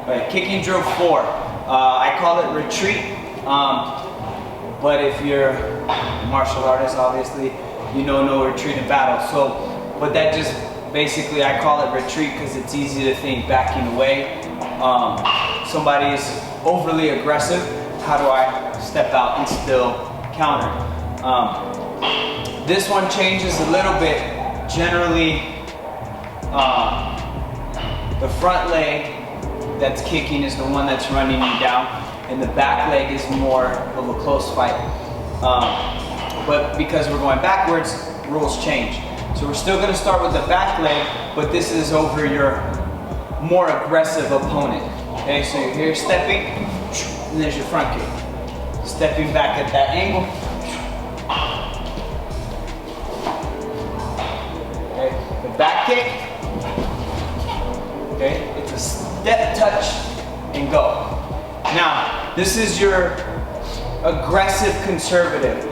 Right, kicking drill 4. I call it retreat, but if you're a martial artist, obviously, you know no retreat in battle. So, but that just basically, I call it retreat because it's easy to think backing away. Somebody is overly aggressive. How do I step out and still counter? This one changes a little bit. Generally, the front leg that's kicking is the one that's running you down, and the back leg is more of a close fight. But because we're going backwards, rules change. So we're still going to start with the back leg, but this is over your more aggressive opponent. Okay, so you're here stepping, and there's your front kick. Stepping back at that angle. Okay, the back kick. Okay, it's a step, touch, and go. Now, this is your aggressive conservative,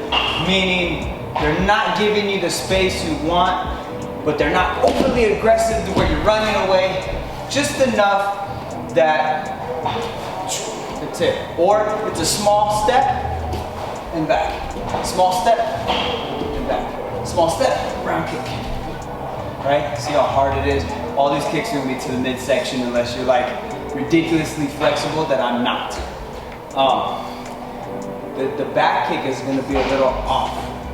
meaning they're not giving you the space you want, but they're not overly aggressive to where you're running away, just enough that that's it. Or it's a small step and back. Small step and back. Small step, round kick. Right? See how hard it is? All these kicks are gonna be to the midsection unless you're like ridiculously flexible that I'm not. The back kick is gonna be a little off,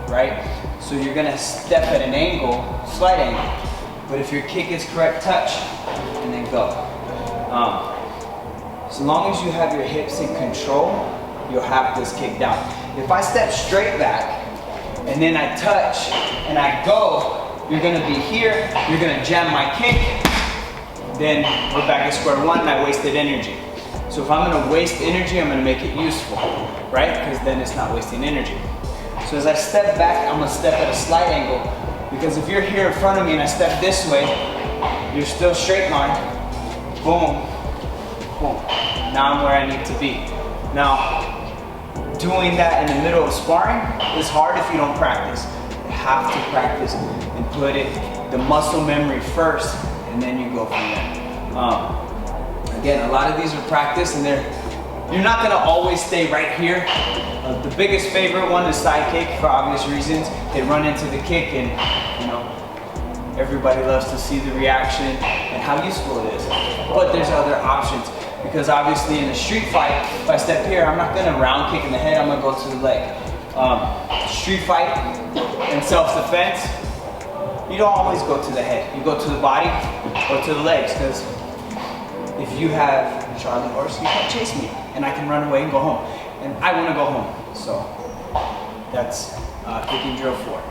right? So you're gonna step at an angle, slight angle. But if your kick is correct, touch, and then go. As long as you have your hips in control, you'll have this kick down. If I step straight back, and then I touch, and I go, you're gonna be here, you're gonna jam my kick, then we're back at square one and I wasted energy. So if I'm gonna waste energy, I'm gonna make it useful, right? Because then it's not wasting energy. So as I step back, I'm gonna step at a slight angle, because if you're here in front of me and I step this way, you're still straight line, boom, boom. Now I'm where I need to be. Now, doing that in the middle of sparring is hard if you don't practice. You have to practice and put it, the muscle memory first, and then you go from there. Again, a lot of these are practice, and you're not gonna always stay right here. The biggest favorite one is side kick for obvious reasons. They run into the kick, and you know, everybody loves to see the reaction and how useful it is. But there's other options, because obviously in a street fight, if I step here, I'm not gonna round kick in the head, I'm gonna go to the leg. Street fight and self-defense, you don't always go to the head. You go to the body or to the legs, because if you have Charlie horse, you can't chase me, and I can run away and go home. And I want to go home. So that's kicking drill 4.